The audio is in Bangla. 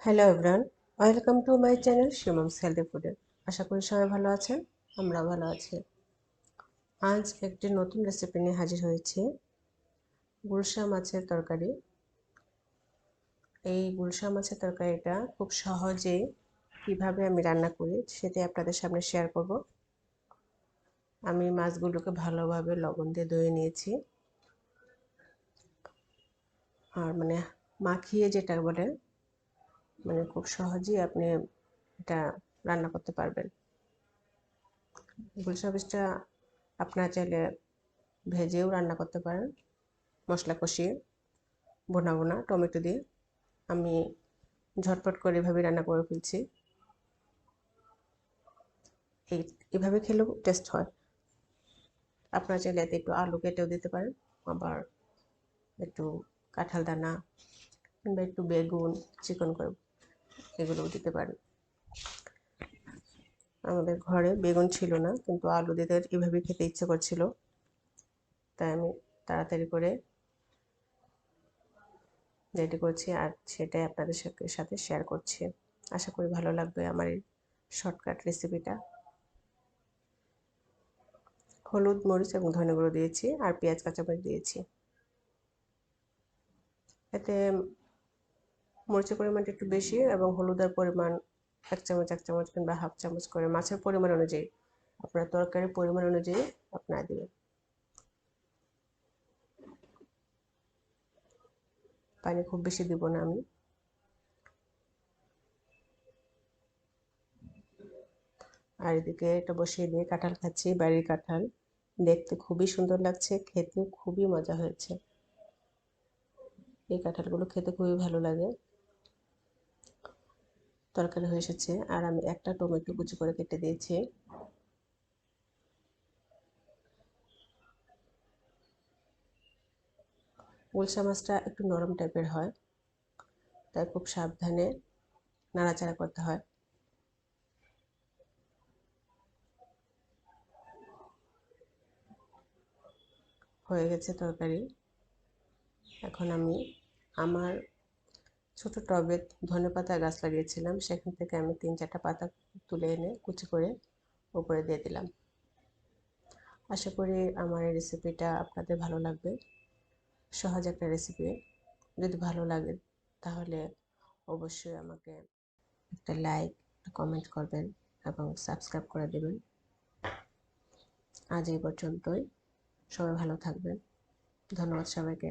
Hello everyone, welcome to my channel শিমমস হেলদি ফুডে। আশা করি সবাই ভালো আছেন, আমরা ভালো আছি। আজ একটি নতুন রেসিপি নিয়ে হাজির হয়েছি, গুলশা মাছের তরকারি। এই গুলশা মাছের তরকারিটা খুব সহজেই কিভাবে আমি রান্না করি সেটাই আপনাদের সামনে শেয়ার করব। আমি মাছগুলোকে ভালোভাবে লবণ দিয়ে ধুয়ে নিয়েছি, আর মাখিয়ে যেটা বলে, খুব সহজেই আপনি এটা রান্না করতে পারবেন। গুলশা মাছটা আপনারা চাইলে ভেজেও রান্না করতে পারেন, মশলা কষিয়ে ভুনা ভুনা টমেটো দিয়ে। আমি ঝটপট করে এভাবে রান্না করে ফেলছি। এভাবে খেলেও টেস্ট হয়। আপনারা চাইলে এতে একটু আলু কেটেও দিতে পারেন, আবার একটু কাঁঠাল দানা কিংবা একটু বেগুন চিকন করে এগুলোও দিতে পারেন। আমাদের ঘরে বেগুন ছিল না, কিন্তু আলু দিয়ে এভাবে খেতে ইচ্ছে করছিল, তাই আমি তাড়াতাড়ি করে রেডি করছি আর সেটাই আপনাদের সাথে শেয়ার করছি। আশা করি ভালো লাগবে আমার এই শর্টকাট রেসিপিটা। হলুদ, মরিচ এবং ধনে গুঁড়ো দিয়েছি, আর পেঁয়াজ কাঁচামরিচ দিয়েছি। এতে মরিচের পরিমাণটা একটু বেশি এবং হলুদের পরিমাণ 1 চামচ কিংবা হাফ চামচ করে, মাছের পরিমাণ অনুযায়ী, আপনার তরকারির পরিমাণ অনুযায়ী আপনারা দিবেন। পানি খুব বেশি দিব না আমি। আর এদিকে এটা বসিয়ে দিয়ে কাঁঠাল খাচ্ছি, বাড়ির কাঁঠাল। দেখতে খুবই সুন্দর লাগছে, খেতে খুবই মজা হয়েছে। এই কাঁঠালগুলো খেতে খুবই ভালো লাগে। তরকারি হয়ে এসেছে, আর আমি একটা টমেটো কুচি করে কেটে দিয়েছি। গুলশা মাছটা একটু নরম টাইপের হয়, তাই খুব সাবধানে নাড়াচাড়া করতে হয়। হয়ে গেছে তরকারি। এখন আমি আমার ছোট টবে ধনেপাতা গাছ লাগিয়েছিলাম, সেখান থেকে আমি 3-4টা পাতা তুলে এনে কুচি করে উপরে দিয়ে দিলাম। আশা করি আমার এই রেসিপিটা আপনাদের ভালো লাগবে। সহজ একটা রেসিপি। যদি ভালো লাগে তাহলে অবশ্যই আমাকে একটা লাইক, কমেন্ট করবেন এবং সাবস্ক্রাইব করে দেবেন। আজ এই পর্যন্তই। সবাই ভালো থাকবেন। ধন্যবাদ সবাইকে।